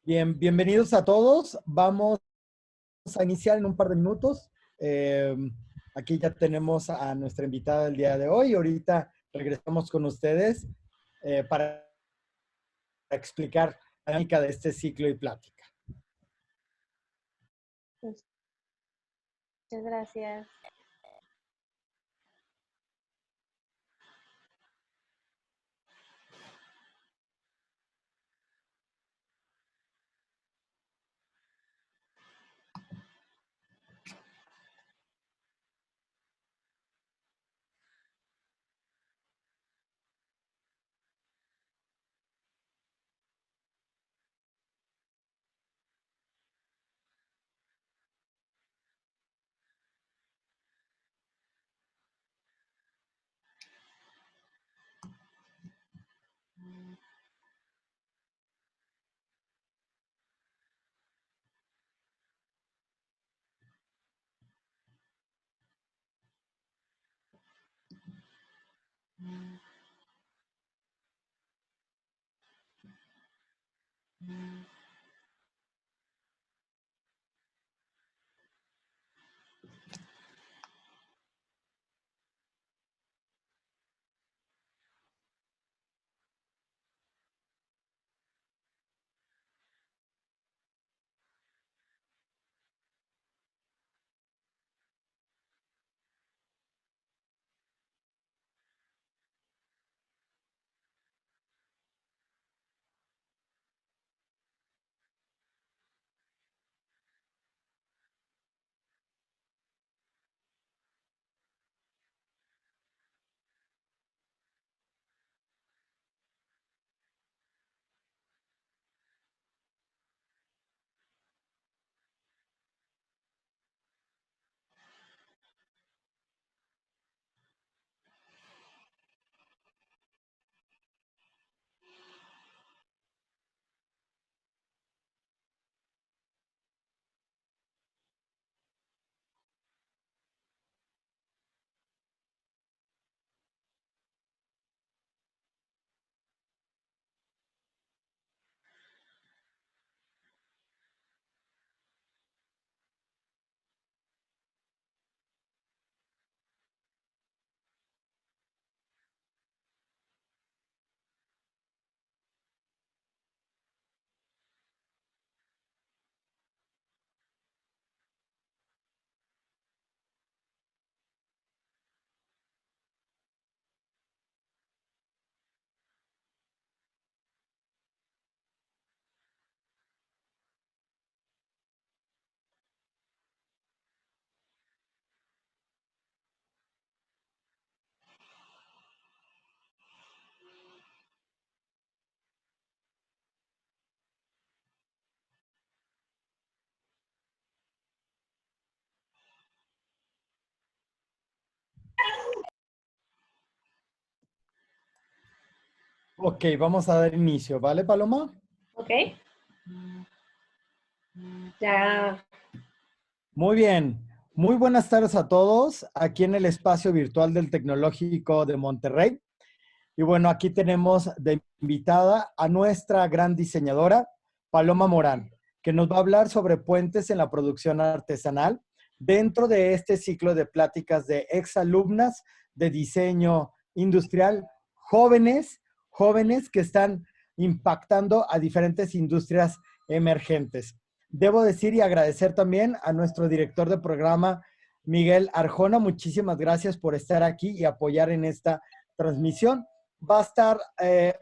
Bien, bienvenidos a todos. Vamos a iniciar en un par de minutos. Aquí ya tenemos a nuestra invitada del día de hoy. Ahorita regresamos con ustedes para explicar la dinámica de este ciclo y plática. Muchas gracias. Ok, vamos a dar inicio, ¿vale, Paloma? Ok. Ya. Muy bien. Muy buenas tardes a todos aquí en el espacio virtual del Tecnológico de Monterrey. Y bueno, aquí tenemos de invitada a nuestra gran diseñadora, Paloma Morán, que nos va a hablar sobre puentes en la producción artesanal dentro de este ciclo de pláticas de exalumnas de diseño industrial, jóvenes que están impactando a diferentes industrias emergentes. Debo decir y agradecer también a nuestro director de programa, Miguel Arjona. Muchísimas gracias por estar aquí y apoyar en esta transmisión. Va a estar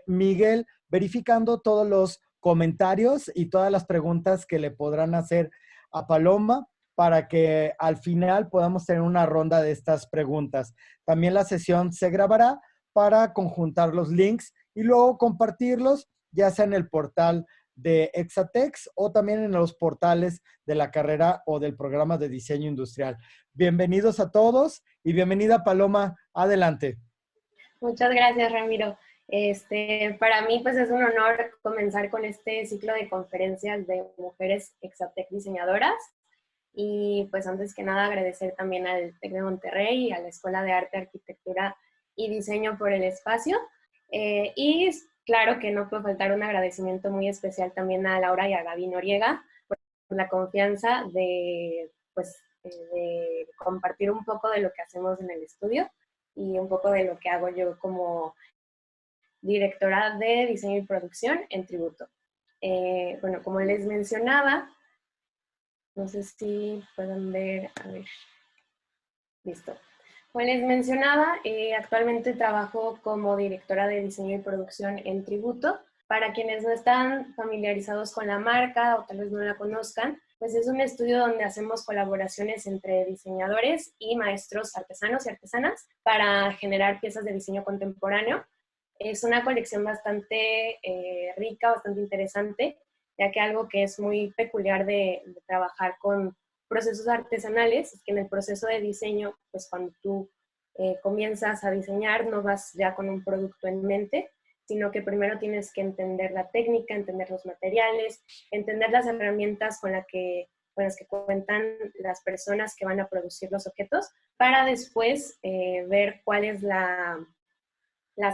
Miguel verificando todos los comentarios y todas las preguntas que le podrán hacer a Paloma para que al final podamos tener una ronda de estas preguntas. También la sesión se grabará para conjuntar los links y luego compartirlos, ya sea en el portal de Exatex o también en los portales de la carrera o del programa de diseño industrial. Bienvenidos a todos y bienvenida Paloma. Adelante. Muchas gracias, Ramiro. Para mí, pues es un honor comenzar con este ciclo de conferencias de mujeres Exatec diseñadoras. Y pues antes que nada agradecer también al TEC de Monterrey y a la Escuela de Arte, Arquitectura y Diseño por el espacio. Y claro que no puede faltar un agradecimiento muy especial también a Laura y a Gaby Noriega por la confianza de, pues, de compartir un poco de lo que hacemos en el estudio y un poco de lo que hago yo como directora de diseño y producción en Tributo. Bueno, como les mencionaba, no sé si pueden ver, a ver, listo. Como les mencionaba, actualmente trabajo como directora de diseño y producción en Tributo. Para quienes no están familiarizados con la marca o tal vez no la conozcan, pues es un estudio donde hacemos colaboraciones entre diseñadores y maestros artesanos y artesanas para generar piezas de diseño contemporáneo. Es una colección bastante rica, bastante interesante, ya que algo que es muy peculiar de trabajar con procesos artesanales es que en el proceso de diseño, pues cuando tú comienzas a diseñar, no vas ya con un producto en mente, sino que primero tienes que entender la técnica, entender los materiales, entender las herramientas con las que cuentan las personas que van a producir los objetos, para después ver cuál es la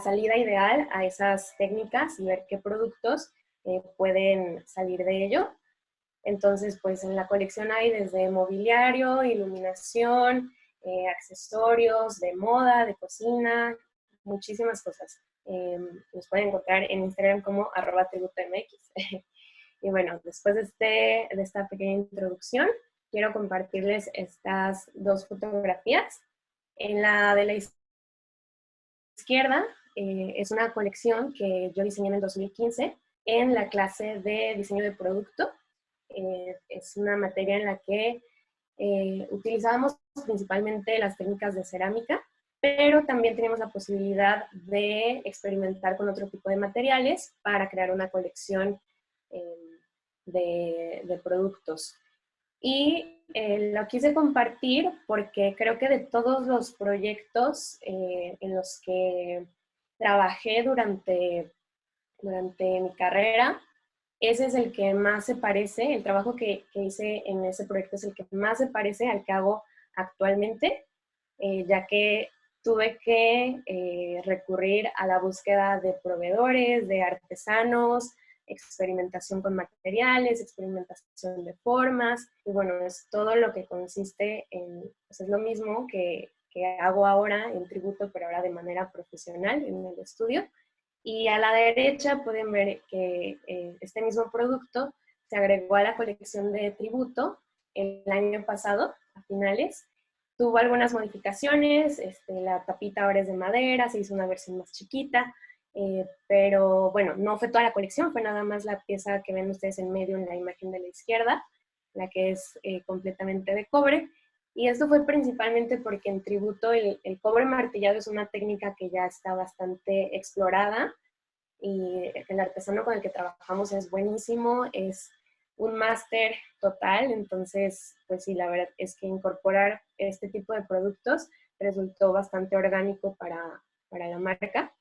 salida ideal a esas técnicas y ver qué productos pueden salir de ello. Entonces, pues en la colección hay desde mobiliario, iluminación, accesorios de moda, de cocina, muchísimas cosas. Nos pueden encontrar en Instagram como @tributomx. Y bueno, después de esta pequeña introducción, quiero compartirles estas dos fotografías. En la de la izquierda es una colección que yo diseñé en el 2015 en la clase de diseño de producto. Es una materia en la que utilizábamos principalmente las técnicas de cerámica, pero también teníamos la posibilidad de experimentar con otro tipo de materiales para crear una colección de productos. Y lo quise compartir porque creo que de todos los proyectos en los que trabajé durante mi carrera, ese es el que más se parece, el trabajo que hice en ese proyecto es el que más se parece al que hago actualmente, ya que tuve que recurrir a la búsqueda de proveedores, de artesanos, experimentación con materiales, experimentación de formas, y bueno, es todo lo que consiste en, pues es lo mismo que hago ahora en Tributo, pero ahora de manera profesional en el estudio. Y a la derecha pueden ver que este mismo producto se agregó a la colección de Tributo el año pasado, a finales. Tuvo algunas modificaciones, la tapita ahora es de madera, se hizo una versión más chiquita, pero bueno, no fue toda la colección, fue nada más la pieza que ven ustedes en medio en la imagen de la izquierda, la que es completamente de cobre. Y esto fue principalmente porque en Tributo el cobre martillado es una técnica que ya está bastante explorada y el artesano con el que trabajamos es buenísimo, es un máster total, entonces, pues sí, la verdad es que incorporar este tipo de productos resultó bastante orgánico para la marca.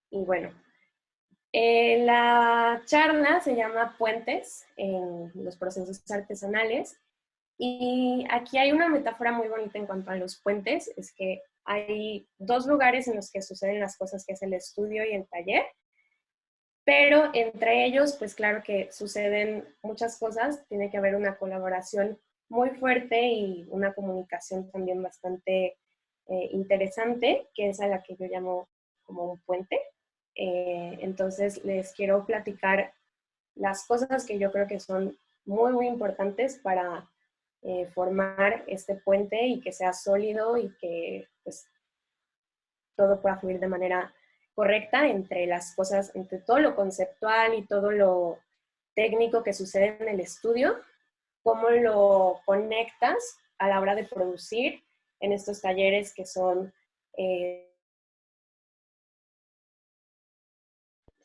Y bueno, la charla se llama Puentes en los procesos artesanales. Y aquí hay una metáfora muy bonita en cuanto a los puentes, es que hay dos lugares en los que suceden las cosas, que es el estudio y el taller, pero entre ellos, pues claro que suceden muchas cosas, tiene que haber una colaboración muy fuerte y una comunicación también bastante interesante, que es a la que yo llamo como un puente. Entonces les quiero platicar las cosas que yo creo que son muy, muy importantes para formar este puente y que sea sólido y que pues todo pueda fluir de manera correcta entre las cosas, entre todo lo conceptual y todo lo técnico que sucede en el estudio, cómo lo conectas a la hora de producir en estos talleres que son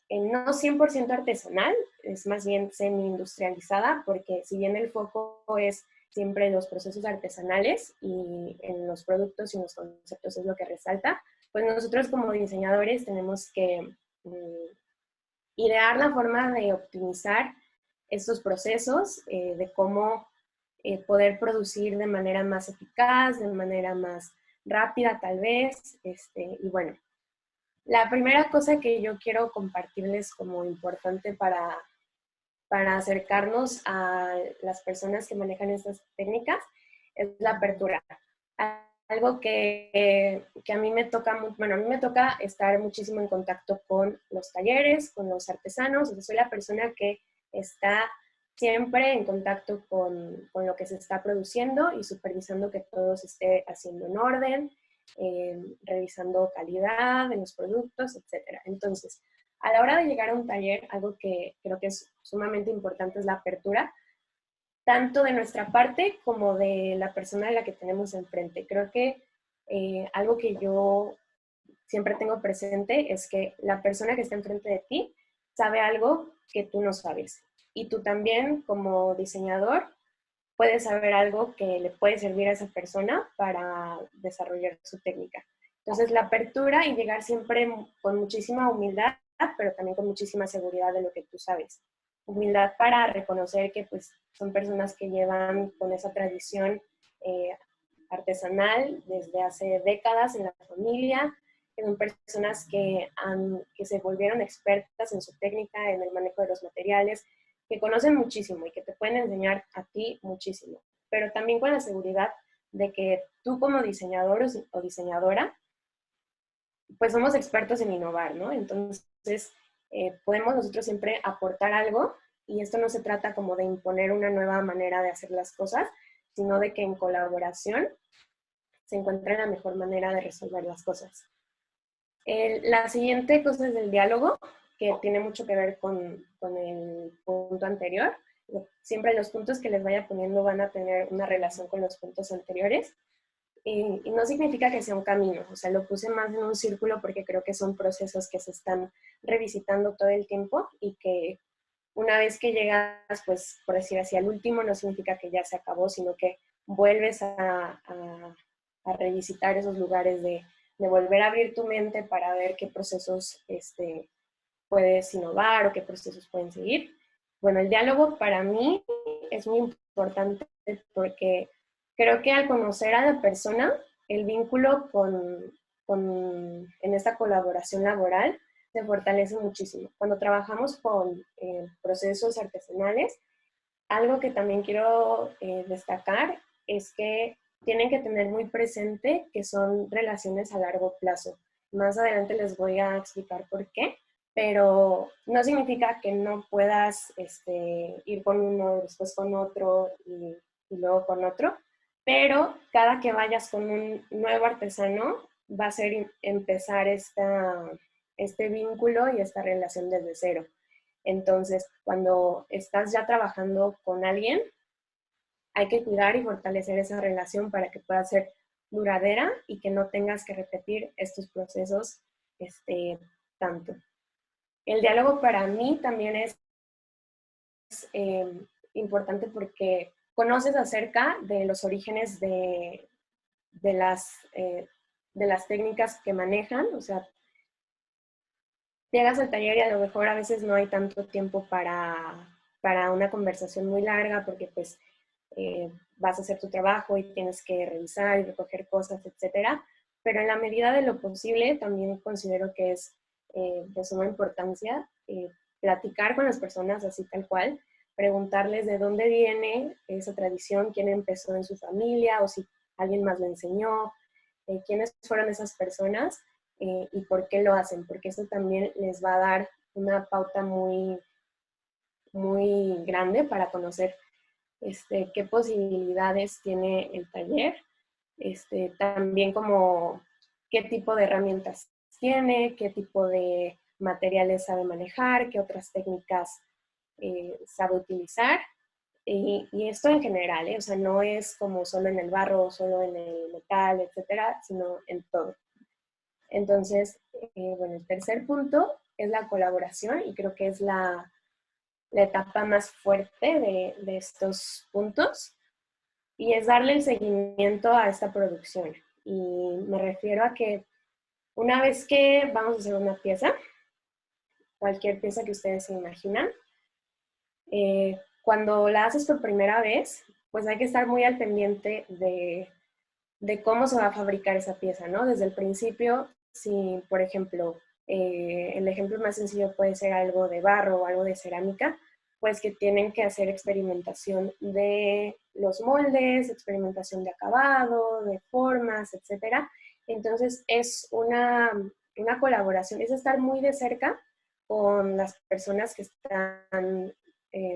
no 100% artesanal, es más bien semi-industrializada, porque si bien el foco es siempre en los procesos artesanales y en los productos y en los conceptos es lo que resalta, pues nosotros como diseñadores tenemos que idear la forma de optimizar estos procesos, de cómo poder producir de manera más eficaz, de manera más rápida tal vez, y bueno, La primera cosa que yo quiero compartirles como importante para acercarnos a las personas que manejan estas técnicas es la apertura. Algo que a mí me toca, bueno, a mí me toca estar muchísimo en contacto con los talleres, con los artesanos. Soy la persona que está siempre en contacto con lo que se está produciendo y supervisando que todo se esté haciendo en orden, revisando calidad de los productos, etc. Entonces, a la hora de llegar a un taller, algo que creo que es sumamente importante es la apertura, tanto de nuestra parte como de la persona a la que tenemos enfrente. Creo que algo que yo siempre tengo presente es que la persona que está enfrente de ti sabe algo que tú no sabes. Y tú también, como diseñador, puedes saber algo que le puede servir a esa persona para desarrollar su técnica. Entonces, la apertura y llegar siempre con muchísima humildad, pero también con muchísima seguridad de lo que tú sabes. Humildad para reconocer que pues, son personas que llevan con esa tradición artesanal desde hace décadas en la familia, que son personas que se volvieron expertas en su técnica, en el manejo de los materiales, que conocen muchísimo y que te pueden enseñar a ti muchísimo, pero también con la seguridad de que tú como diseñador o diseñadora, pues somos expertos en innovar, ¿no? Entonces, podemos nosotros siempre aportar algo y esto no se trata como de imponer una nueva manera de hacer las cosas, sino de que en colaboración se encuentre la mejor manera de resolver las cosas. La siguiente cosa es el diálogo, que tiene mucho que ver con el punto anterior. Siempre los puntos que les vaya poniendo van a tener una relación con los puntos anteriores. Y no significa que sea un camino, o sea, lo puse más en un círculo porque creo que son procesos que se están revisitando todo el tiempo y que una vez que llegas, pues, por decir así, al último, no significa que ya se acabó, sino que vuelves a revisitar esos lugares de volver a abrir tu mente para ver qué procesos puedes innovar o qué procesos pueden seguir. Bueno, el diálogo para mí es muy importante porque creo que al conocer a la persona, el vínculo en esta colaboración laboral se fortalece muchísimo. Cuando trabajamos con procesos artesanales, algo que también quiero destacar es que tienen que tener muy presente que son relaciones a largo plazo. Más adelante les voy a explicar por qué, pero no significa que no puedas ir con uno, después con otro y luego con otro, pero cada que vayas con un nuevo artesano va a ser empezar este vínculo y esta relación desde cero. Entonces, cuando estás ya trabajando con alguien, hay que cuidar y fortalecer esa relación para que pueda ser duradera y que no tengas que repetir estos procesos tanto. El diálogo para mí también es importante porque conoces acerca de los orígenes de las técnicas que manejan, o sea, llegas al taller y a lo mejor a veces no hay tanto tiempo para una conversación muy larga porque pues vas a hacer tu trabajo y tienes que revisar y recoger cosas, etcétera. Pero en la medida de lo posible también considero que es de suma importancia platicar con las personas así tal cual, preguntarles de dónde viene esa tradición, quién empezó en su familia o si alguien más le enseñó, quiénes fueron esas personas y por qué lo hacen, porque eso también les va a dar una pauta muy, muy grande para conocer qué posibilidades tiene el taller, también como qué tipo de herramientas tiene, qué tipo de materiales sabe manejar, qué otras técnicas sabe utilizar. Y esto en general, o sea, no es como solo en el barro, solo en el metal, etcétera, sino en todo. Entonces, bueno, el tercer punto es la colaboración y creo que es la etapa más fuerte de estos puntos y es darle el seguimiento a esta producción. Y me refiero a que una vez que vamos a hacer una pieza, cualquier pieza que ustedes se imaginan, cuando la haces por primera vez, pues hay que estar muy al pendiente de cómo se va a fabricar esa pieza, ¿no? Desde el principio, si, por ejemplo, el ejemplo más sencillo puede ser algo de barro o algo de cerámica, pues que tienen que hacer experimentación de los moldes, experimentación de acabado, de formas, etcétera. Entonces es una colaboración, es estar muy de cerca con las personas que están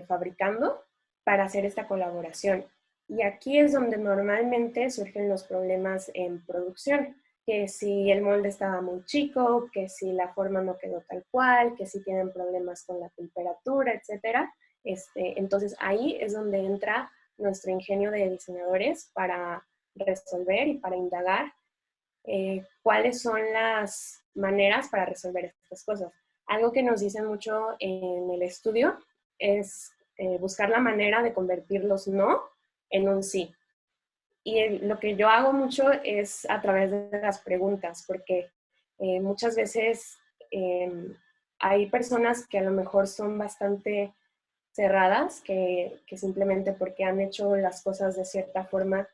fabricando para hacer esta colaboración. Y aquí es donde normalmente surgen los problemas en producción, que si el molde estaba muy chico, que si la forma no quedó tal cual, que si tienen problemas con la temperatura, etcétera. Entonces ahí es donde entra nuestro ingenio de diseñadores para resolver y para indagar cuáles son las maneras para resolver estas cosas. Algo que nos dicen mucho en el estudio es buscar la manera de convertir los no en un sí. Y lo que yo hago mucho es a través de las preguntas, porque muchas veces hay personas que a lo mejor son bastante cerradas, que simplemente porque han hecho las cosas de cierta forma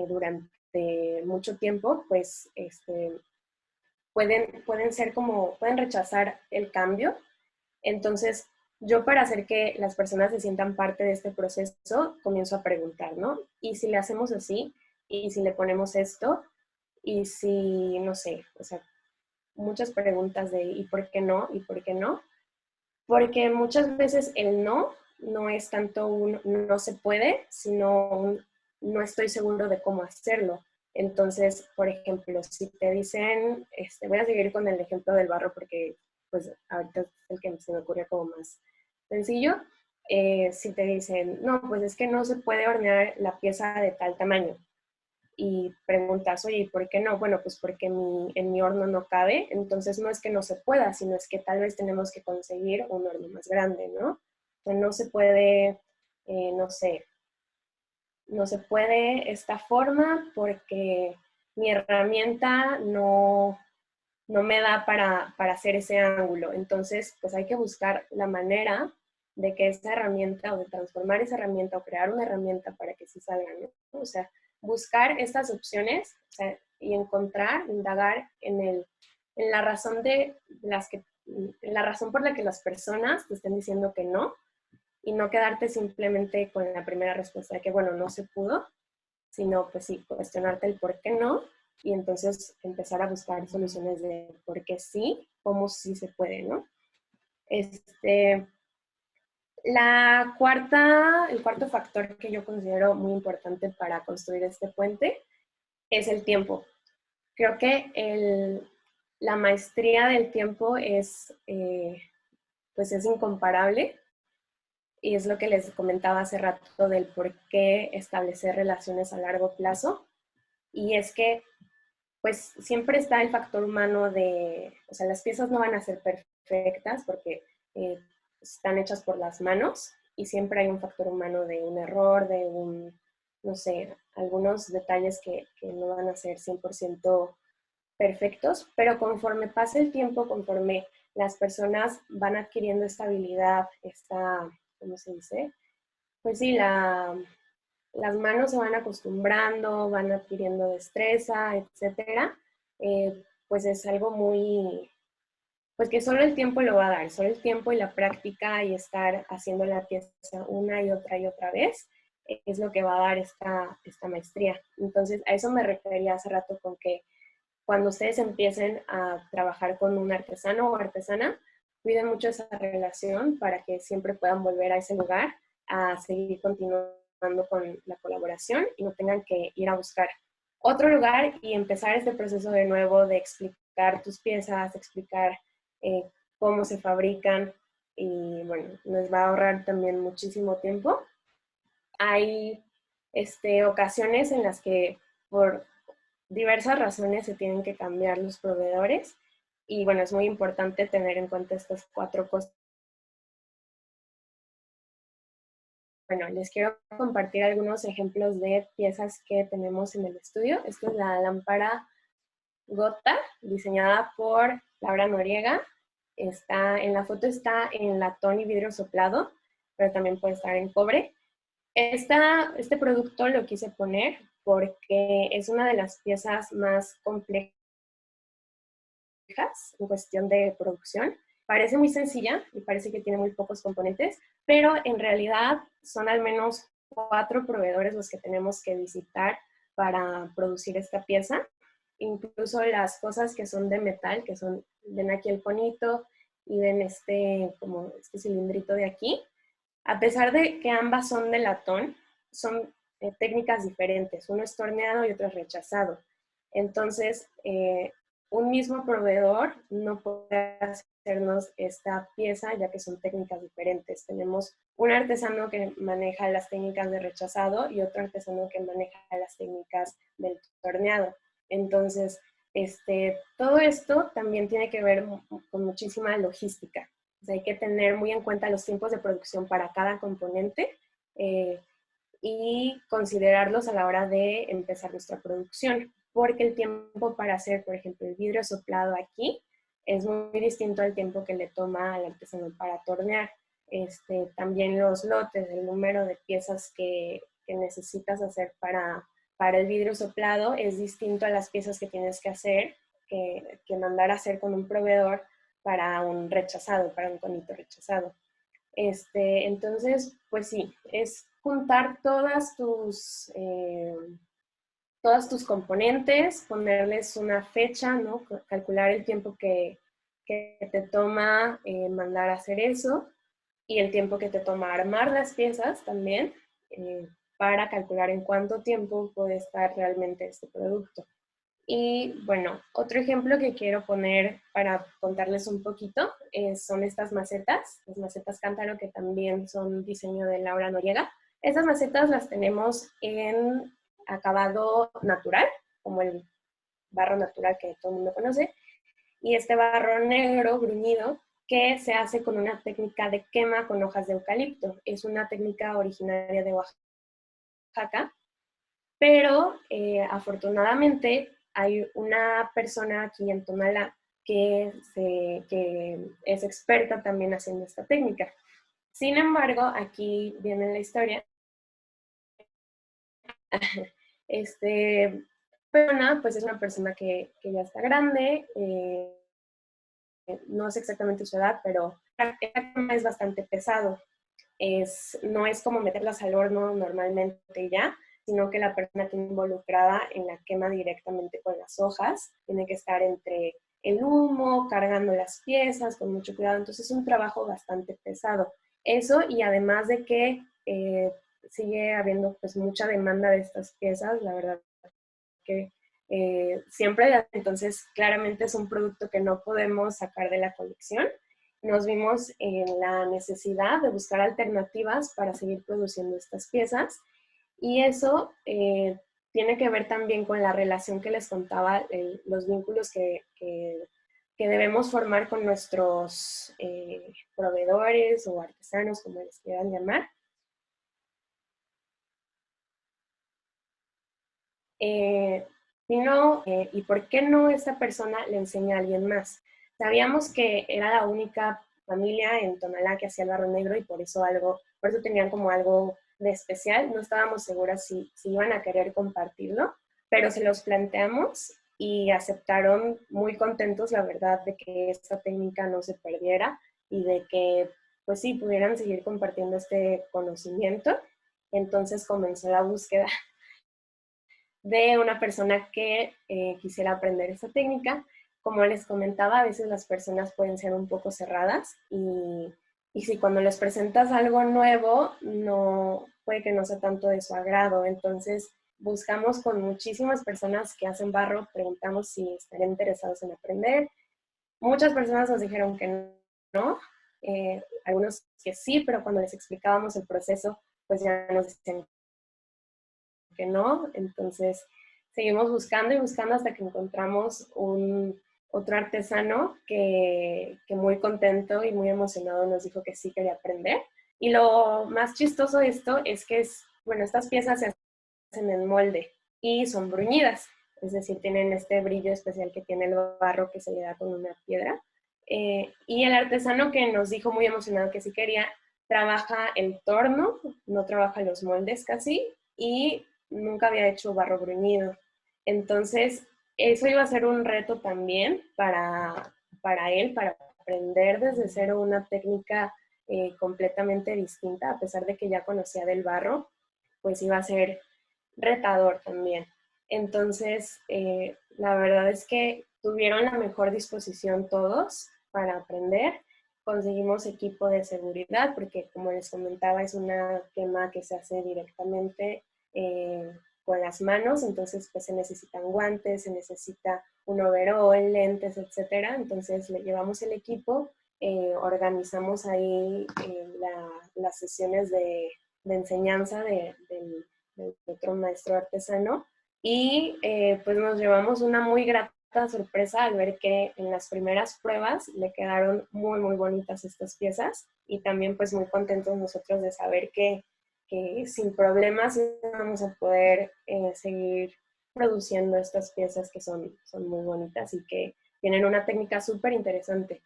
durante mucho tiempo, pues pueden ser como, pueden rechazar el cambio. Entonces, yo para hacer que las personas se sientan parte de este proceso, comienzo a preguntar, ¿no? ¿Y si le hacemos así? ¿Y si le ponemos esto? ¿Y si, no sé, o sea, muchas preguntas de ¿y por qué no? ¿Y por qué no? Porque muchas veces el no es tanto un no se puede, sino un no estoy seguro de cómo hacerlo. Entonces, por ejemplo, si te dicen, voy a seguir con el ejemplo del barro porque pues ahorita es el que se me ocurre como más sencillo. Si te dicen, no, pues es que no se puede hornear la pieza de tal tamaño y preguntas, oye, ¿por qué no? Bueno, pues porque en mi horno no cabe, entonces no es que no se pueda, sino es que tal vez tenemos que conseguir un horno más grande, ¿no? O sea, no se puede, no sé, no se puede esta forma porque mi herramienta no me da para hacer ese ángulo. Entonces, pues hay que buscar la manera de que esa herramienta o de transformar esa herramienta o crear una herramienta para que sí salga, ¿no? O sea, buscar estas opciones, o sea, y encontrar, indagar en la razón de las que, la razón por la que las personas te estén diciendo que no y no quedarte simplemente con la primera respuesta de que, bueno, no se pudo, sino pues sí, cuestionarte el por qué no y entonces empezar a buscar soluciones de por qué sí, cómo sí se puede, ¿no? Este, el cuarto factor que yo considero muy importante para construir este puente es el tiempo. Creo que la maestría del tiempo pues es incomparable y es lo que les comentaba hace rato del por qué establecer relaciones a largo plazo. Y es que pues siempre está el factor humano o sea, las piezas no van a ser perfectas porque están hechas por las manos y siempre hay un factor humano de un error, no sé, algunos detalles que no van a ser 100% perfectos, pero conforme pasa el tiempo, conforme las personas van adquiriendo esta habilidad, ¿cómo se dice? Pues sí, las manos se van acostumbrando, van adquiriendo destreza, etcétera, pues es algo muy, pues que solo el tiempo lo va a dar, solo el tiempo y la práctica y estar haciendo la pieza una y otra vez es lo que va a dar esta maestría. Entonces, a eso me refería hace rato con que cuando ustedes empiecen a trabajar con un artesano o artesana, cuiden mucho esa relación para que siempre puedan volver a ese lugar a seguir continuando con la colaboración y no tengan que ir a buscar otro lugar y empezar este proceso de nuevo de explicar tus piezas, explicar eh, cómo se fabrican y bueno, nos va a ahorrar también muchísimo tiempo. Hay ocasiones en las que por diversas razones se tienen que cambiar los proveedores y bueno, es muy importante tener en cuenta estas cuatro cosas. Bueno, les quiero compartir algunos ejemplos de piezas que tenemos en el estudio. Esta es la lámpara Gota, diseñada por Laura Noriega. En la foto está en latón y vidrio soplado, pero también puede estar en cobre. Este producto lo quise poner porque es una de las piezas más complejas en cuestión de producción. Parece muy sencilla y parece que tiene muy pocos componentes, pero en realidad son al menos 4 proveedores los que tenemos que visitar para producir esta pieza. Incluso las cosas que son de metal, que son, ven aquí el conito y ven como este cilindrito de aquí, a pesar de que ambas son de latón, son técnicas diferentes. Uno es torneado y otro es rechazado. Entonces, un mismo proveedor no puede hacernos esta pieza, ya que son técnicas diferentes. Tenemos un artesano que maneja las técnicas de rechazado y otro artesano que maneja las técnicas del torneado. Entonces, todo esto también tiene que ver con muchísima logística. O sea, hay que tener muy en cuenta los tiempos de producción para cada componente y considerarlos a la hora de empezar nuestra producción, porque el tiempo para hacer, por ejemplo, el vidrio soplado aquí es muy distinto al tiempo que le toma al artesano para tornear. También los lotes, el número de piezas que necesitas hacer para el vidrio soplado es distinto a las piezas que tienes que hacer, que mandar a hacer con un proveedor para un rechazado, para un conito rechazado. Entonces, pues sí, es juntar todos tus componentes, ponerles una fecha, ¿no? Calcular el tiempo que te toma mandar a hacer eso y el tiempo que te toma armar las piezas también, para calcular en cuánto tiempo puede estar realmente este producto. Y bueno, otro ejemplo que quiero poner para contarles un poquito son estas macetas, las macetas cántaro, que también son diseño de Laura Noriega. Estas macetas las tenemos en acabado natural, como el barro natural que todo el mundo conoce, y este barro negro bruñido que se hace con una técnica de quema con hojas de eucalipto. Es una técnica originaria de Oaxaca, pero afortunadamente hay una persona aquí en Tonalá que es experta también haciendo esta técnica. Sin embargo, aquí viene la historia. Persona, pues es una persona que ya está grande, no sé exactamente su edad, pero esta quema es bastante pesado. No es como meterlas al horno normalmente ya, sino que la persona que está involucrada en la quema directamente con las hojas tiene que estar entre el humo, cargando las piezas con mucho cuidado. Entonces es un trabajo bastante pesado. Eso, y además de que sigue habiendo pues mucha demanda de estas piezas, la verdad que siempre, entonces claramente es un producto que no podemos sacar de la colección. Nos vimos en la necesidad de buscar alternativas para seguir produciendo estas piezas, y eso tiene que ver también con la relación que les contaba, los vínculos que debemos formar con nuestros proveedores o artesanos, como les quieran llamar. ¿Y por qué no esta persona le enseña a alguien más? Sabíamos que era la única familia en Tonalá que hacía el barro negro y por eso tenían como algo de especial. No estábamos seguras si iban a querer compartirlo, pero se los planteamos y aceptaron muy contentos, la verdad, de que esta técnica no se perdiera y de que, pues sí, pudieran seguir compartiendo este conocimiento. Entonces comenzó la búsqueda de una persona que quisiera aprender esta técnica. Como les comentaba, a veces las personas pueden ser un poco cerradas y si cuando les presentas algo nuevo, no puede que no sea tanto de su agrado. Entonces, buscamos con muchísimas personas que hacen barro, preguntamos si estarían interesados en aprender. Muchas personas nos dijeron que no, algunos que sí, pero cuando les explicábamos el proceso, pues ya nos dicen que no. Entonces seguimos buscando y buscando hasta que encontramos otro artesano que muy contento y muy emocionado nos dijo que sí quería aprender. Y lo más chistoso de esto es que estas piezas se hacen en molde y son bruñidas, es decir, tienen este brillo especial que tiene el barro que se le da con una piedra. Y el artesano que nos dijo muy emocionado que sí quería, trabaja el torno, no trabaja los moldes casi, y nunca había hecho barro bruñido. Entonces, eso iba a ser un reto también para él, para aprender desde cero una técnica completamente distinta, a pesar de que ya conocía del barro, pues iba a ser retador también. Entonces, la verdad es que tuvieron la mejor disposición todos para aprender. Conseguimos equipo de seguridad porque, como les comentaba, es una quema que se hace directamente con las manos, entonces pues se necesitan guantes, se necesita un overall, lentes, etcétera. Entonces le llevamos el equipo, organizamos ahí las sesiones de enseñanza del otro maestro artesano y pues nos llevamos una muy grata sorpresa al ver que en las primeras pruebas le quedaron muy, muy bonitas estas piezas y también pues muy contentos nosotros de saber que sin problemas vamos a poder seguir produciendo estas piezas que son muy bonitas y que tienen una técnica súper interesante.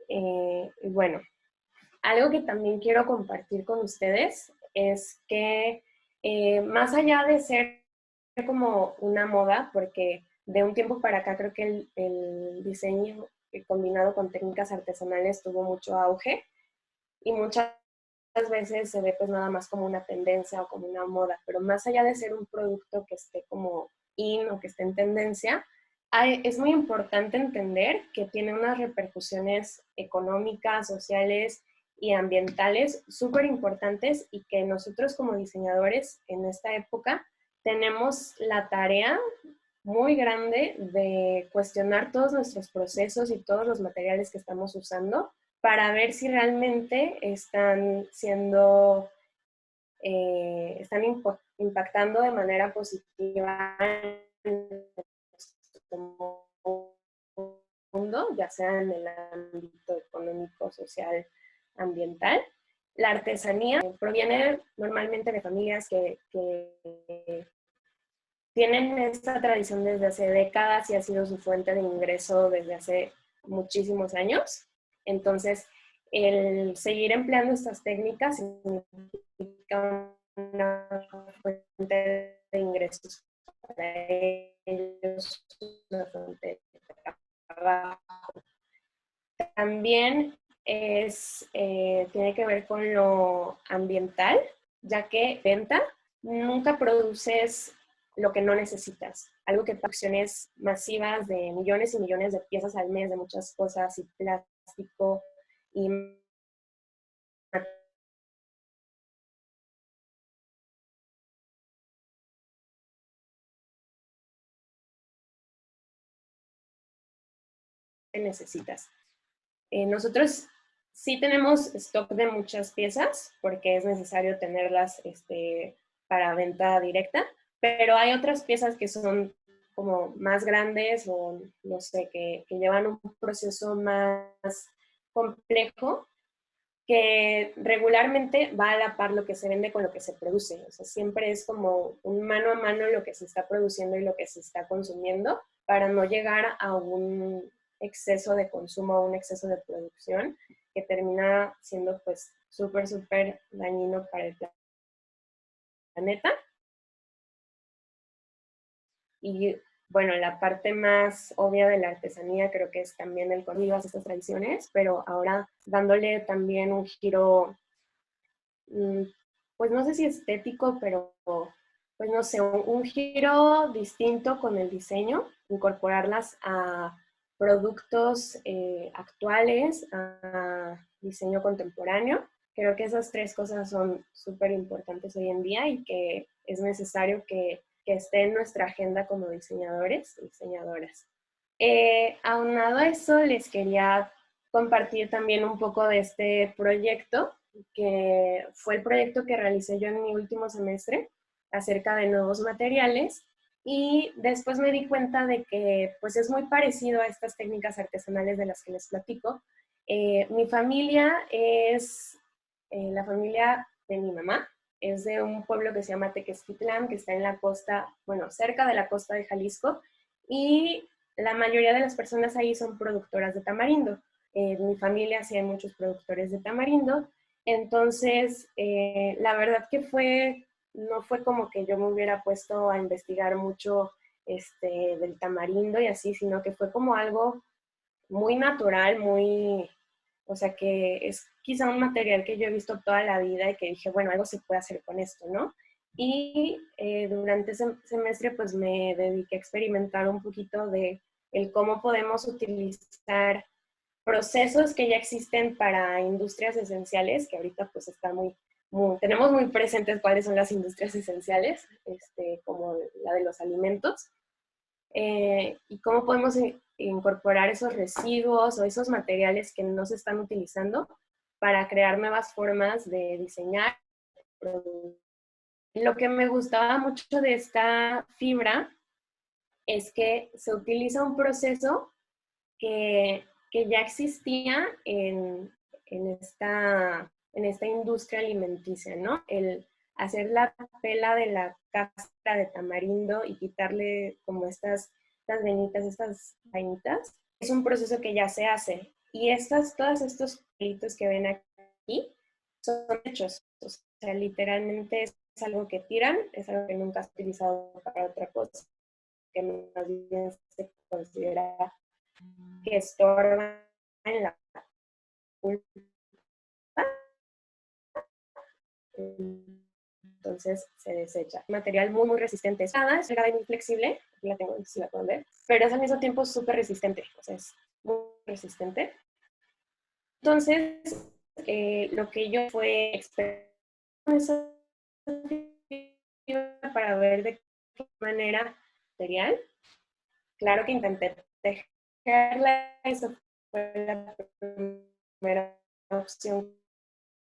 Y bueno, algo que también quiero compartir con ustedes es que más allá de ser como una moda, porque de un tiempo para acá creo que el diseño combinado con técnicas artesanales tuvo mucho auge y muchas veces se ve pues nada más como una tendencia o como una moda, pero más allá de ser un producto que esté como in o que esté en tendencia, es muy importante entender que tiene unas repercusiones económicas, sociales y ambientales súper importantes y que nosotros como diseñadores en esta época tenemos la tarea muy grande de cuestionar todos nuestros procesos y todos los materiales que estamos usando para ver si realmente están siendo, están impactando de manera positiva en nuestro mundo, ya sea en el ámbito económico, social, ambiental. La artesanía proviene normalmente de familias que tienen esta tradición desde hace décadas y ha sido su fuente de ingreso desde hace muchísimos años. Entonces, el seguir empleando estas técnicas significa una fuente de ingresos para ellos, una fuente de trabajo. También tiene que ver con lo ambiental, ya que venta nunca produces lo que no necesitas. Algo que producciones masivas de millones y millones de piezas al mes, de muchas cosas, y plástico, y necesitas. Nosotros sí tenemos stock de muchas piezas porque es necesario tenerlas para venta directa, pero hay otras piezas que son como más grandes o no sé, que llevan un proceso más complejo que regularmente va a la par lo que se vende con lo que se produce. O sea, siempre es como un mano a mano lo que se está produciendo y lo que se está consumiendo para no llegar a un exceso de consumo o un exceso de producción que termina siendo pues súper, súper dañino para el planeta. Y bueno, la parte más obvia de la artesanía creo que es también el convivas, estas tradiciones, pero ahora dándole también un giro pues no sé si estético, pero pues no sé, un giro distinto con el diseño, incorporarlas a productos actuales, a diseño contemporáneo. Creo que esas tres cosas son súper importantes hoy en día y que es necesario que esté en nuestra agenda como diseñadores y diseñadoras. Aunado a eso, les quería compartir también un poco de este proyecto que fue el proyecto que realicé yo en mi último semestre acerca de nuevos materiales y después me di cuenta de que pues es muy parecido a estas técnicas artesanales de las que les platico. Mi familia es la familia de mi mamá, es de un pueblo que se llama Tequesquitlán, que está en la costa, bueno, cerca de la costa de Jalisco, y la mayoría de las personas ahí son productoras de tamarindo. Mi familia sí hay muchos productores de tamarindo, entonces, la verdad que no fue como que yo me hubiera puesto a investigar mucho del tamarindo y así, sino que fue como algo muy natural, muy, o sea, que es quizá un material que yo he visto toda la vida y que dije, bueno, algo se puede hacer con esto, ¿no? Y durante ese semestre pues me dediqué a experimentar un poquito de el cómo podemos utilizar procesos que ya existen para industrias esenciales, que ahorita pues está tenemos muy presentes cuáles son las industrias esenciales, como la de los alimentos, y cómo podemos incorporar esos residuos o esos materiales que no se están utilizando para crear nuevas formas de diseñar. Lo que me gustaba mucho de esta fibra es que se utiliza un proceso que ya existía en esta industria alimenticia, ¿no? El hacer la pela de la cáscara de tamarindo y quitarle como estas venitas, estas vainitas, es un proceso que ya se hace. Y todos estos pelitos que ven aquí son hechos. O sea, literalmente es algo que tiran, es algo que nunca has utilizado para otra cosa, que más bien se considera que estorban en la pulpa. Entonces se desecha. Material muy, muy resistente. Es delgada y muy flexible. Aquí la tengo, si la pueden ver. Pero es al mismo tiempo súper resistente. O sea, es muy resistente. Entonces, lo que yo fue experimentar para ver de qué manera material. Claro que intenté tejerla. Eso fue la primera opción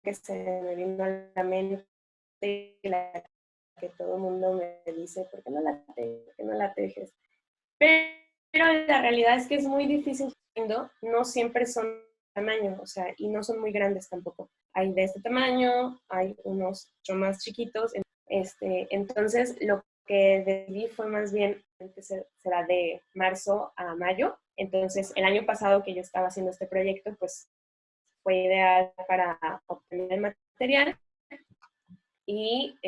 que se me vino a la mente y la que todo el mundo me dice, ¿por qué no la tejes? Pero la realidad es que es muy difícil, no siempre son tamaño, o sea, y no son muy grandes tampoco. Hay de este tamaño, hay unos mucho más chiquitos. Entonces, lo que decidí fue más bien, será de marzo a mayo. Entonces, el año pasado que yo estaba haciendo este proyecto, pues fue ideal para obtener el material y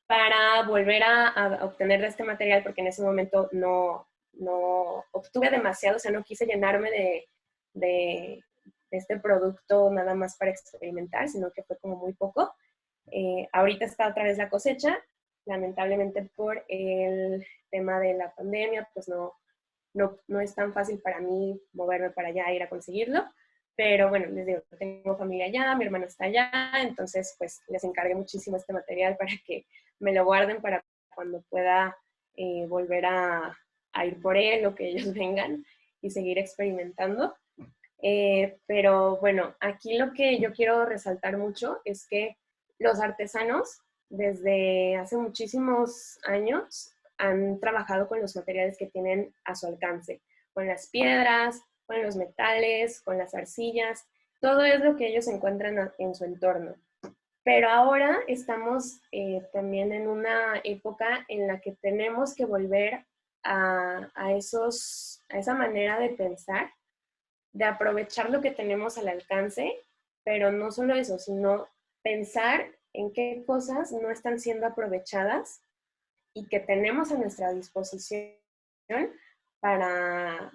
para volver a obtener de este material, porque en ese momento no obtuve demasiado, o sea, no quise llenarme de este producto nada más para experimentar, sino que fue como muy poco. Ahorita está otra vez la cosecha, lamentablemente por el tema de la pandemia, pues no es tan fácil para mí moverme para allá e ir a conseguirlo. Pero bueno, les digo, tengo familia allá, mi hermano está allá, entonces pues les encargué muchísimo este material para que me lo guarden para cuando pueda volver a ir por él o que ellos vengan y seguir experimentando. Pero bueno, aquí lo que yo quiero resaltar mucho es que los artesanos desde hace muchísimos años han trabajado con los materiales que tienen a su alcance, con las piedras, con los metales, con las arcillas, todo es lo que ellos encuentran en su entorno. Pero ahora estamos también en una época en la que tenemos que volver a esa manera de pensar, de aprovechar lo que tenemos al alcance, pero no solo eso, sino pensar en qué cosas no están siendo aprovechadas y que tenemos a nuestra disposición para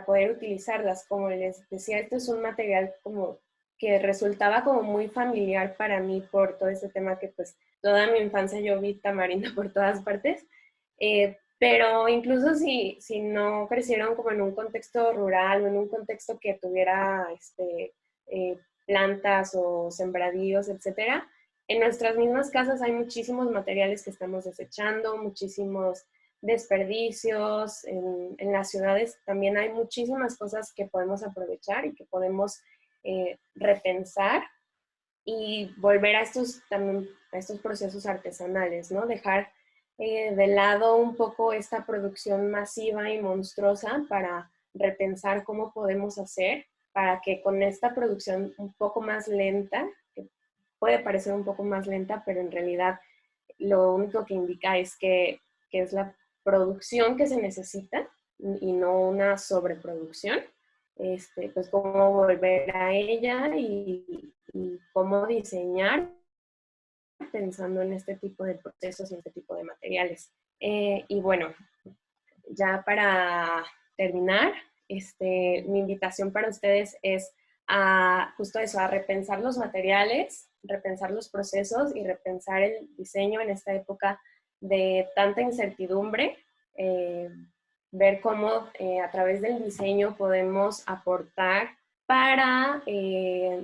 poder utilizarlas. Como les decía, esto es un material como que resultaba como muy familiar para mí por todo este tema que pues toda mi infancia yo vi tamarindo por todas partes. Pero incluso si no crecieron como en un contexto rural o en un contexto que tuviera plantas o sembradíos, etcétera, en nuestras mismas casas hay muchísimos materiales que estamos desechando, muchísimos desperdicios. En las ciudades también hay muchísimas cosas que podemos aprovechar y que podemos repensar y volver a estos procesos artesanales, ¿no? Dejar de lado un poco esta producción masiva y monstruosa para repensar cómo podemos hacer para que con esta producción un poco más lenta, que puede parecer un poco más lenta, pero en realidad lo único que indica es que es la producción que se necesita y no una sobreproducción, pues cómo volver a ella y cómo diseñar pensando en este tipo de procesos y este tipo de materiales. Y bueno, ya para terminar, mi invitación para ustedes es a justo eso, a repensar los materiales, repensar los procesos y repensar el diseño en esta época de tanta incertidumbre, ver cómo a través del diseño podemos aportar para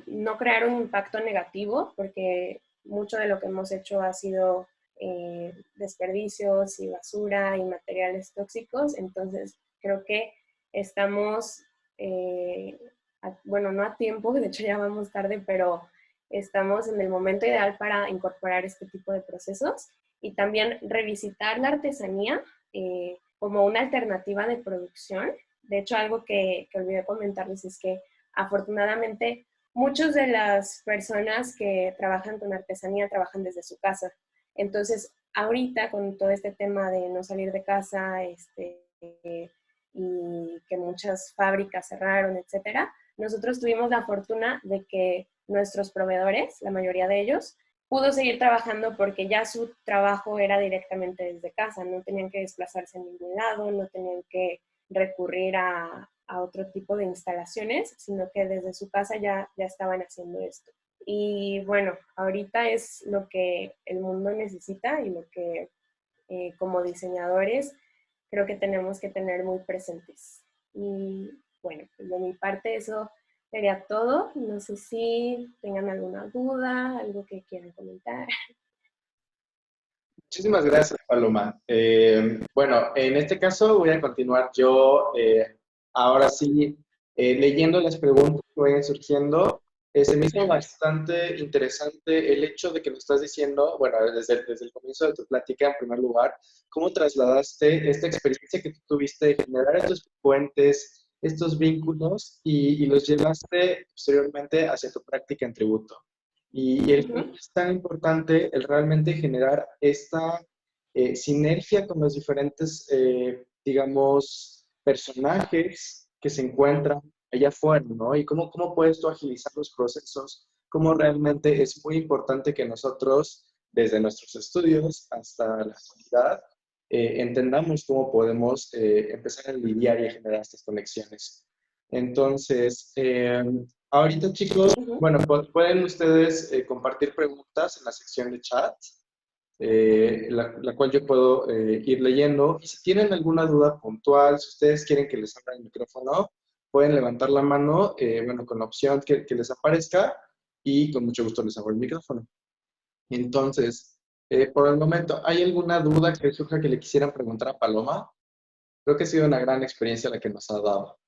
no crear un impacto negativo, porque mucho de lo que hemos hecho ha sido desperdicios y basura y materiales tóxicos. Entonces, creo que estamos, bueno, no a tiempo, de hecho ya vamos tarde, pero estamos en el momento ideal para incorporar este tipo de procesos y también revisitar la artesanía como una alternativa de producción. De hecho, algo que olvidé comentarles es que afortunadamente muchas de las personas que trabajan con artesanía trabajan desde su casa. Entonces, ahorita con todo este tema de no salir de casa, y que muchas fábricas cerraron, etcétera, nosotros tuvimos la fortuna de que nuestros proveedores, la mayoría de ellos, pudo seguir trabajando porque ya su trabajo era directamente desde casa, no tenían que desplazarse a ningún lado, no tenían que recurrir a otro tipo de instalaciones, sino que desde su casa ya estaban haciendo esto. Y bueno, ahorita es lo que el mundo necesita y lo que como diseñadores creo que tenemos que tener muy presentes. Y bueno, pues de mi parte eso sería todo. No sé si tengan alguna duda, algo que quieran comentar. Muchísimas gracias, Paloma. Bueno, en este caso voy a continuar yo, ahora sí, leyendo las preguntas que vayan surgiendo. Se me hizo bastante interesante el hecho de que nos estás diciendo, bueno, desde el comienzo de tu plática, en primer lugar, cómo trasladaste esta experiencia que tú tuviste de generar estos puentes, estos vínculos y los llevaste posteriormente hacia tu práctica en tributo. Y el cómo es tan importante el realmente generar esta sinergia con los diferentes, digamos, personajes que se encuentran allá afuera, ¿no? Y cómo puedes tú agilizar los procesos, cómo realmente es muy importante que nosotros, desde nuestros estudios hasta la actualidad, entendamos cómo podemos empezar a lidiar y a generar estas conexiones. Entonces, ahorita, chicos, bueno, pueden ustedes compartir preguntas en la sección de chat, la cual yo puedo ir leyendo. Y si tienen alguna duda puntual, si ustedes quieren que les abra el micrófono, pueden levantar la mano, bueno, con la opción que les aparezca y con mucho gusto les abro el micrófono. Entonces, por el momento, ¿hay alguna duda que surja que le quisieran preguntar a Paloma? Creo que ha sido una gran experiencia la que nos ha dado.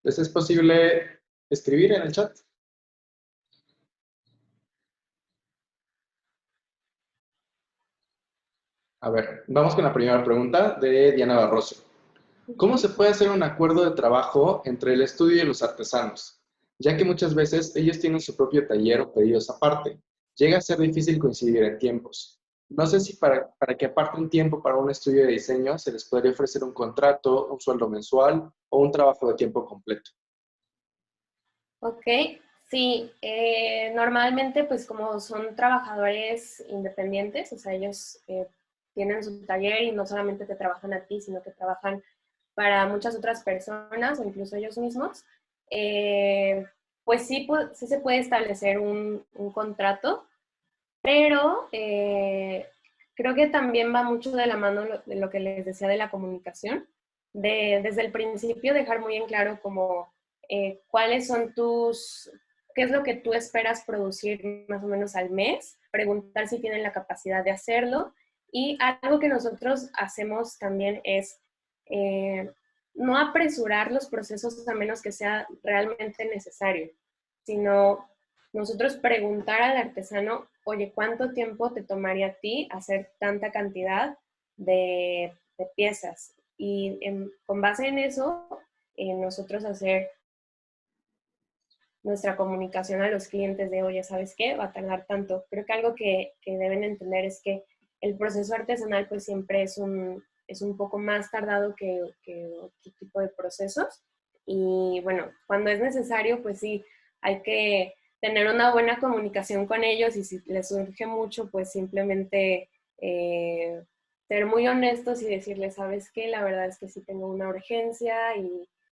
¿Les es posible escribir en el chat? A ver, vamos con la primera pregunta de Diana Barroso. ¿Cómo se puede hacer un acuerdo de trabajo entre el estudio y los artesanos? Ya que muchas veces ellos tienen su propio taller o pedidos aparte. Llega a ser difícil coincidir en tiempos. No sé si para que aparten tiempo para un estudio de diseño se les podría ofrecer un contrato, un sueldo mensual o un trabajo de tiempo completo. Ok, sí, normalmente pues como son trabajadores independientes, o sea, ellos tienen su taller y no solamente te trabajan a ti, sino que trabajan para muchas otras personas o incluso ellos mismos, pues sí, sí se puede establecer un contrato, pero creo que también va mucho de la mano de lo que les decía de la comunicación, de desde el principio dejar muy en claro como cuáles son qué es lo que tú esperas producir más o menos al mes, preguntar si tienen la capacidad de hacerlo y algo que nosotros hacemos también es no apresurar los procesos a menos que sea realmente necesario, sino nosotros preguntar al artesano, oye, ¿cuánto tiempo te tomaría a ti hacer tanta cantidad de piezas? Y con base en eso, nosotros hacer nuestra comunicación a los clientes de, oye, ¿sabes qué? Va a tardar tanto. Creo que algo que deben entender es que el proceso artesanal pues siempre es un poco más tardado que otro tipo de procesos. Y bueno, cuando es necesario, pues sí, hay que tener una buena comunicación con ellos y si les surge mucho, pues simplemente ser muy honestos y decirles, ¿sabes qué? La verdad es que sí tengo una urgencia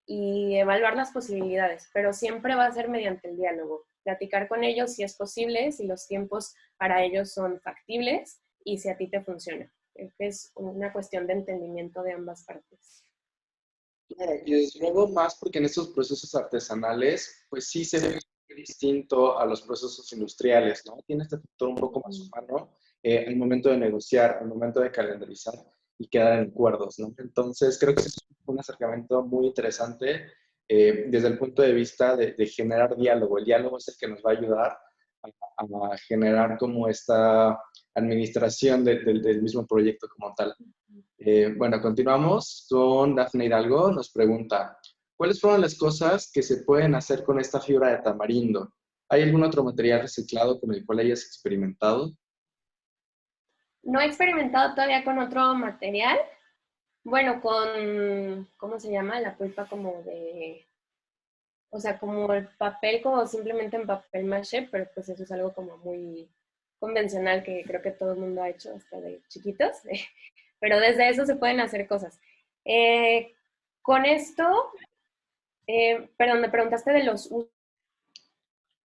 y evaluar las posibilidades, pero siempre va a ser mediante el diálogo. Platicar con ellos si es posible, si los tiempos para ellos son factibles y si a ti te funciona. Es una cuestión de entendimiento de ambas partes. Claro, y desde luego más porque en estos procesos artesanales, pues sí se ve muy distinto a los procesos industriales, ¿no? Tiene este factor un poco más humano al momento de negociar, al momento de calendarizar y quedar en acuerdos, ¿no? Entonces, creo que es un acercamiento muy interesante desde el punto de vista de generar diálogo. El diálogo es el que nos va a ayudar a generar como esta administración del mismo proyecto como tal. Bueno, continuamos con Dafne Hidalgo. Nos pregunta, ¿cuáles fueron las cosas que se pueden hacer con esta fibra de tamarindo? ¿Hay algún otro material reciclado con el cual hayas experimentado? No he experimentado todavía con otro material. Bueno, con, ¿cómo se llama? La pulpa como de, o sea, como el papel, como simplemente en papel maché, pero pues eso es algo como muy convencional que creo que todo el mundo ha hecho hasta de chiquitos. Pero desde eso se pueden hacer cosas. Eh, con esto, perdón, me preguntaste de los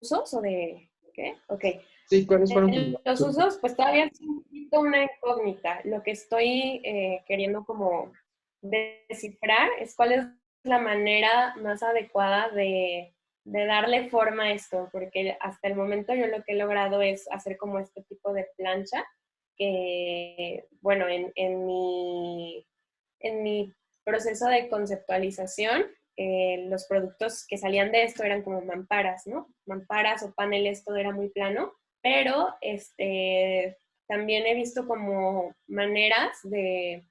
usos o de qué? Ok. Sí, ¿cuáles fueron tus Los usos, pues todavía es un poquito una incógnita. Lo que estoy queriendo como descifrar es cuál es la manera más adecuada de darle forma a esto, porque hasta el momento yo lo que he logrado es hacer como este tipo de plancha, que, bueno, en mi proceso de conceptualización, los productos que salían de esto eran como mamparas, ¿no? Mamparas o paneles, todo era muy plano, pero también he visto como maneras de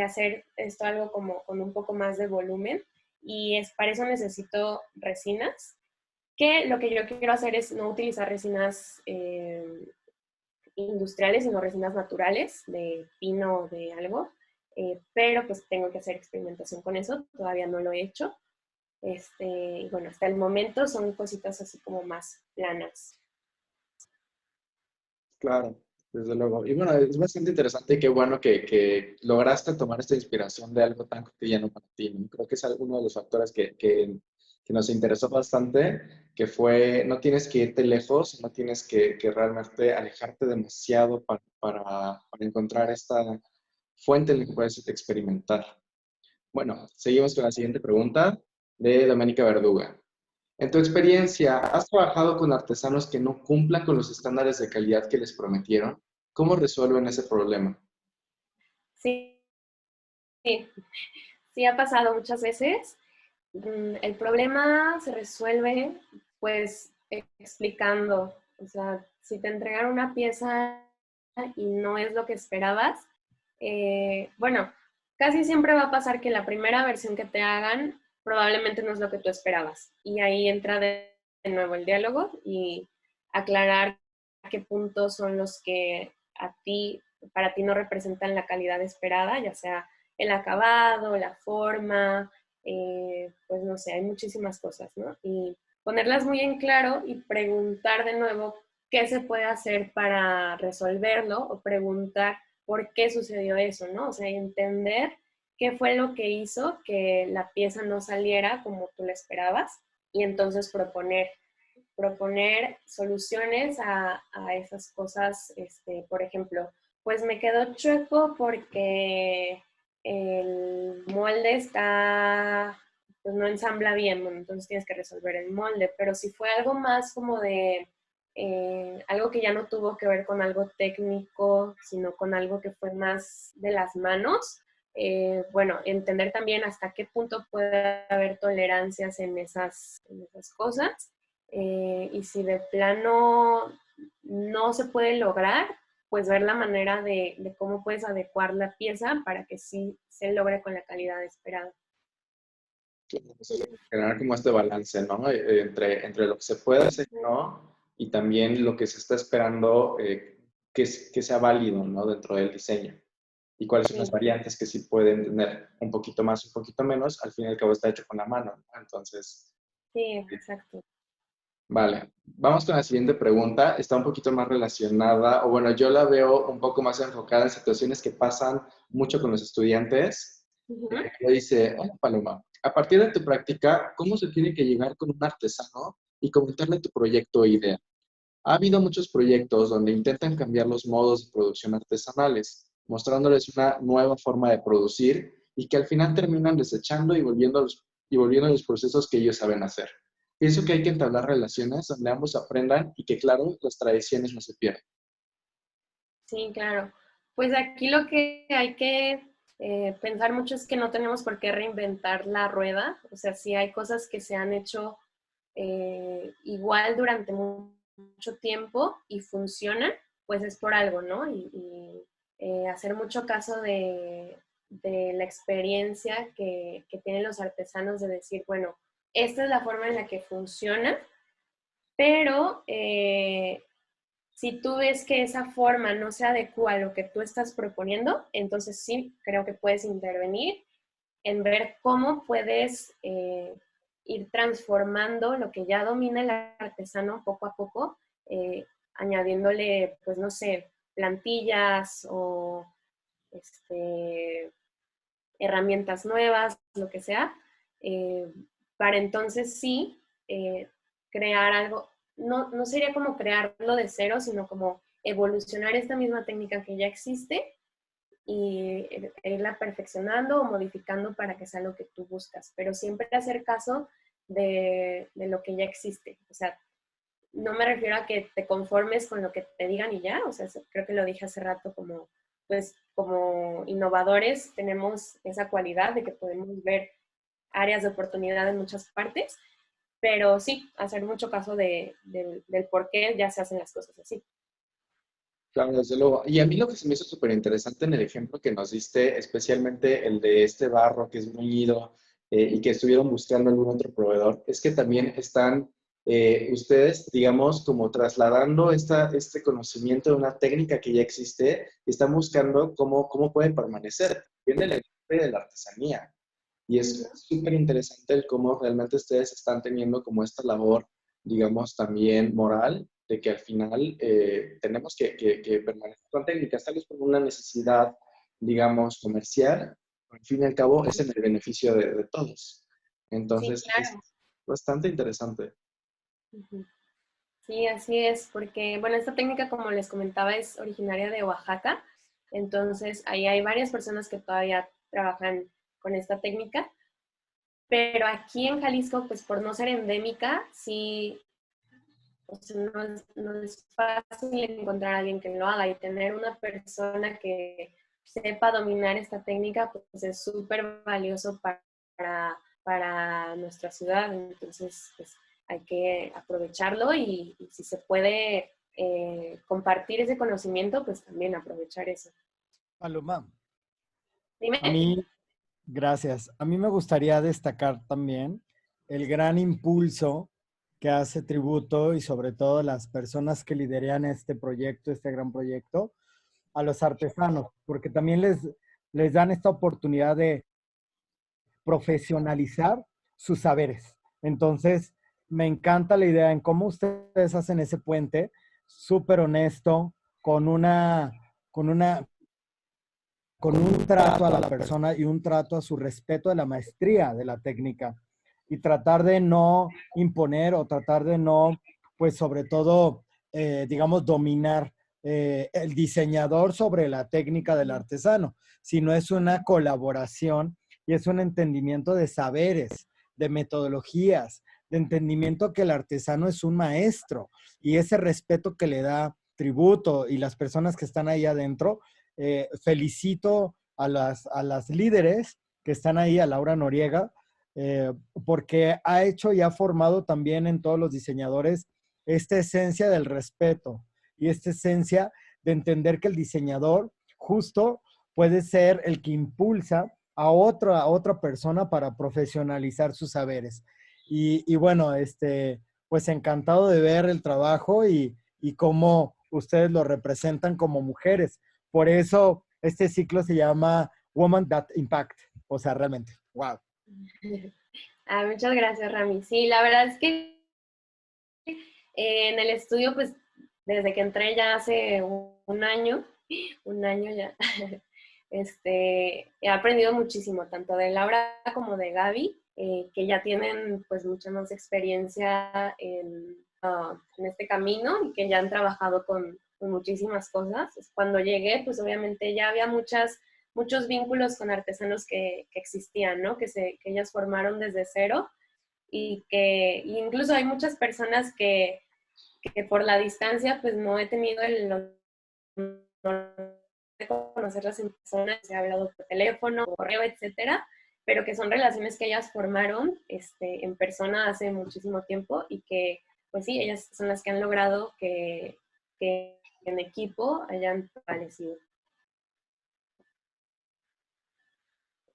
hacer esto algo como con un poco más de volumen y para eso necesito resinas, que lo que yo quiero hacer es no utilizar resinas industriales, sino resinas naturales, de pino o de algo, pero pues tengo que hacer experimentación con eso, todavía no lo he hecho. Y bueno, hasta el momento son cositas así como más planas. Claro, desde luego. Y bueno, es bastante interesante y qué bueno que lograste tomar esta inspiración de algo tan cotidiano para ti, ¿no? Creo que es uno de los factores que nos interesó bastante, que fue, no tienes que irte lejos, no tienes que realmente alejarte demasiado para encontrar esta fuente en la que puedes experimentar. Bueno, seguimos con la siguiente pregunta de Doménica Verduga. En tu experiencia, ¿has trabajado con artesanos que no cumplan con los estándares de calidad que les prometieron? ¿Cómo resuelven ese problema? Sí, sí ha pasado muchas veces. El problema se resuelve pues explicando, o sea, si te entregan una pieza y no es lo que esperabas, bueno, casi siempre va a pasar que la primera versión que te hagan probablemente no es lo que tú esperabas. Y ahí entra de nuevo el diálogo y aclarar qué puntos son los que para ti no representan la calidad esperada, ya sea el acabado, la forma, pues no sé, hay muchísimas cosas, ¿no? Y ponerlas muy en claro y preguntar de nuevo qué se puede hacer para resolverlo o preguntar por qué sucedió eso, ¿no? O sea, entender qué fue lo que hizo que la pieza no saliera como tú la esperabas y entonces proponer soluciones a esas cosas, por ejemplo, pues me quedó chueco porque el molde pues no ensambla bien, bueno, entonces tienes que resolver el molde, pero si fue algo más como de algo que ya no tuvo que ver con algo técnico, sino con algo que fue más de las manos, bueno, entender también hasta qué punto puede haber tolerancias en esas cosas. Y si de plano no se puede lograr, pues ver la manera de cómo puedes adecuar la pieza para que sí se logre con la calidad esperada. Generar como este balance, ¿no? Entre lo que se puede hacer, ¿no? Y también lo que se está esperando que sea válido, ¿no? Dentro del diseño. Y cuáles son las Sí, variantes que sí pueden tener un poquito más, un poquito menos. Al fin y al cabo está hecho con la mano, ¿no? Entonces, sí, exacto. Vale, vamos con la siguiente pregunta. Está un poquito más relacionada, o bueno, yo la veo un poco más enfocada en situaciones que pasan mucho con los estudiantes. Ujú. Le dice, hola Paloma, a partir de tu práctica, ¿cómo se tiene que llegar con un artesano y comentarle tu proyecto o idea? Ha habido muchos proyectos donde intentan cambiar los modos de producción artesanales, mostrándoles una nueva forma de producir y que al final terminan desechando y volviendo a los procesos que ellos saben hacer. Pienso que hay que entablar relaciones donde ambos aprendan y que, claro, las tradiciones no se pierdan. Sí, claro. Pues aquí lo que hay que pensar mucho es que no tenemos por qué reinventar la rueda. O sea, si hay cosas que se han hecho igual durante mucho tiempo y funcionan, pues es por algo, ¿no? Hacer mucho caso de la experiencia que tienen los artesanos de decir, bueno, esta es la forma en la que funciona, pero si tú ves que esa forma no se adecua a lo que tú estás proponiendo, entonces sí creo que puedes intervenir en ver cómo puedes ir transformando lo que ya domina el artesano poco a poco, añadiéndole, pues no sé, plantillas o herramientas nuevas, lo que sea, eh, para entonces sí crear algo. No, no sería como crearlo de cero, sino como evolucionar esta misma técnica que ya existe y irla perfeccionando o modificando para que sea lo que tú buscas, pero siempre hacer caso de lo que ya existe. O sea, no me refiero a que te conformes con lo que te digan y ya, o sea, creo que lo dije hace rato, como, pues, como innovadores tenemos esa cualidad de que podemos ver áreas de oportunidad en muchas partes, pero sí, hacer mucho caso del por qué ya se hacen las cosas así. Claro, desde luego. Y a mí lo que se me hizo súper interesante en el ejemplo que nos diste, especialmente el de este barro que es bruñido y que estuvieron buscando algún otro proveedor, es que también están ustedes, digamos, como trasladando este conocimiento de una técnica que ya existe y están buscando cómo puede permanecer. Viene la industria de la artesanía. Y es súper interesante el cómo realmente ustedes están teniendo como esta labor, digamos, también moral, de que al final tenemos que permanecer con técnicas, tal vez por una necesidad, digamos, comercial, pero al fin y al cabo es en el beneficio de todos. Sí, Entonces, es claro. bastante interesante. Ujú. Sí, así es, porque, bueno, esta técnica, como les comentaba, es originaria de Oaxaca, entonces ahí hay varias personas que todavía trabajan con esta técnica, pero aquí en Jalisco, pues por no ser endémica, sí, o sea, no es fácil encontrar a alguien que lo haga y tener una persona que sepa dominar esta técnica, pues es súper valioso para nuestra ciudad. Entonces, pues hay que aprovecharlo y si se puede compartir ese conocimiento, pues también aprovechar eso. Paloma, Dime. a mí, gracias. A mí me gustaría destacar también el gran impulso que hace Tributo y sobre todo las personas que lideran este proyecto, este gran proyecto, a los artesanos, porque también les dan esta oportunidad de profesionalizar sus saberes. Entonces, me encanta la idea en cómo ustedes hacen ese puente, súper honesto, con una, con una, con un trato a la persona y un trato a su respeto de la maestría de la técnica y tratar de no imponer o tratar de no, pues sobre todo, digamos, dominar el diseñador sobre la técnica del artesano, sino es una colaboración y es un entendimiento de saberes, de metodologías, de entendimiento que el artesano es un maestro y ese respeto que le da tributo y las personas que están ahí adentro felicito a las líderes que están ahí, a Laura Noriega, porque ha hecho y ha formado también en todos los diseñadores esta esencia del respeto y esta esencia de entender que el diseñador justo puede ser el que impulsa a otra persona para profesionalizar sus saberes. Y bueno, pues encantado de ver el trabajo y cómo ustedes lo representan como mujeres. Por eso este ciclo se llama Woman That Impact. O sea, realmente, wow. Muchas gracias, Rami. Sí, la verdad es que En el estudio, pues desde que entré ya hace un año ya, he aprendido muchísimo, tanto de Laura como de Gaby, que ya tienen pues mucha más experiencia en este camino y que ya han trabajado con muchísimas cosas. Cuando llegué, pues obviamente ya había muchos vínculos con artesanos que existían, ¿no? Que ellas formaron desde cero y que incluso hay muchas personas que por la distancia pues no he tenido el honor de conocerlas en persona, se ha hablado por teléfono, correo, etcétera, pero que son relaciones que ellas formaron en persona hace muchísimo tiempo y que pues sí, ellas son las que han logrado que en equipo hayan prevalecido.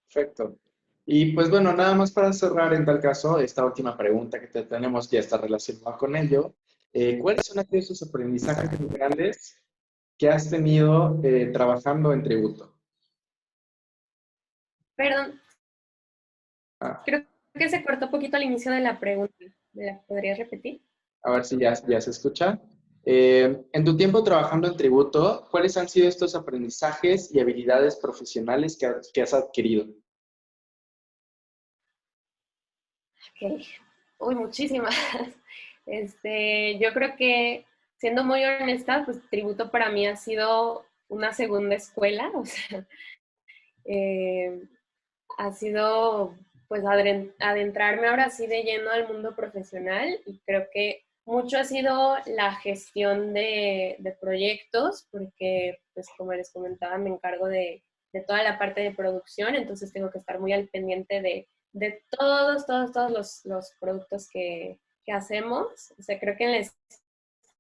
Perfecto. Y pues bueno, nada más para cerrar en tal caso, esta última pregunta que te tenemos ya está relacionada con ello. ¿Cuáles son aquellos aprendizajes muy grandes que has tenido trabajando en tributo? Perdón, Ah, creo que se cortó un poquito al inicio de la pregunta. ¿Me la podrías repetir? a ver si ya se escucha. En tu tiempo trabajando en tributo, ¿cuáles han sido estos aprendizajes y habilidades profesionales que has adquirido? Ok. Uy, muchísimas. Yo creo que, siendo muy honesta, pues tributo para mí ha sido una segunda escuela, o sea, eh, ha sido pues adentrarme ahora sí de lleno al mundo profesional y creo que mucho ha sido la gestión de proyectos, porque pues como les comentaba me encargo de toda la parte de producción, entonces tengo que estar muy al pendiente de todos los productos que hacemos. O sea, creo que en la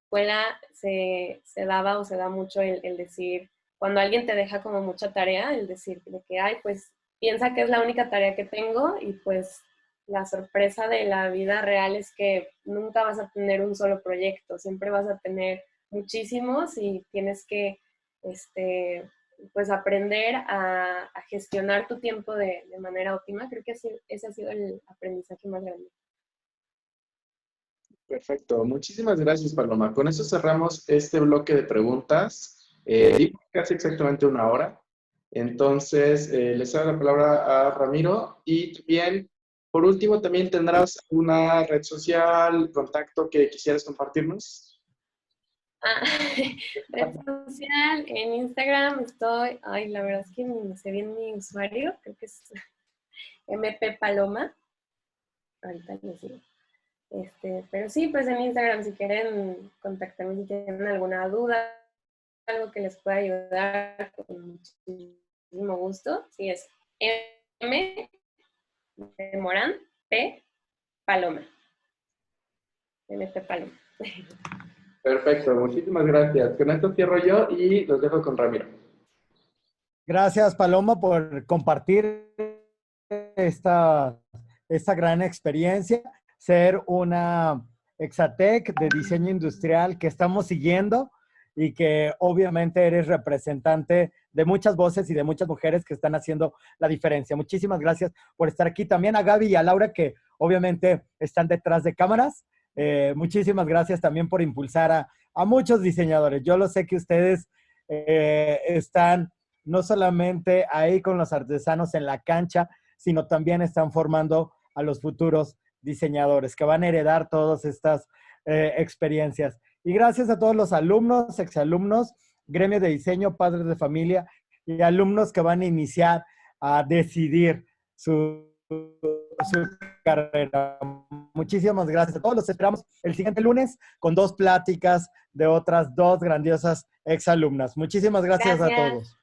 escuela se daba o se da mucho el decir, cuando alguien te deja como mucha tarea, el decir de que, ay, pues piensa que es la única tarea que tengo y pues la sorpresa de la vida real es que nunca vas a tener un solo proyecto, siempre vas a tener muchísimos y tienes que pues aprender a gestionar tu tiempo de manera óptima. Creo que ese ha sido el aprendizaje más grande. Perfecto. Muchísimas gracias, Paloma. Con eso cerramos este bloque de preguntas. Dimos casi exactamente una hora. Entonces, les cedo la palabra a Ramiro. Y también, por último, también tendrás una red social, contacto que quisieras compartirnos. Ah, red social, en Instagram estoy, ay, la verdad es que ni sé bien mi usuario, creo que es MP Paloma. Ahorita les digo. Pero sí, pues en Instagram, si quieren contactarme, si tienen alguna duda, algo que les pueda ayudar, con muchísimo gusto. Sí, es M de Morán, P, Paloma. MP Paloma. Perfecto. Muchísimas gracias. Con esto cierro yo y los dejo con Ramiro. Gracias, Paloma, por compartir esta, esta gran experiencia, ser una Exatec de diseño industrial que estamos siguiendo y que obviamente eres representante de muchas voces y de muchas mujeres que están haciendo la diferencia. Muchísimas gracias por estar aquí. También a Gaby y a Laura, que obviamente están detrás de cámaras. Muchísimas gracias también por impulsar a muchos diseñadores. Yo lo sé que ustedes están no solamente ahí con los artesanos en la cancha, sino también están formando a los futuros diseñadores que van a heredar todas estas experiencias. Y gracias a todos los alumnos, exalumnos, gremios de diseño, padres de familia y alumnos que van a iniciar a decidir su carrera. Muchísimas gracias a todos. Los esperamos el siguiente lunes con 2 pláticas de otras 2 grandiosas exalumnas. Muchísimas gracias a todos.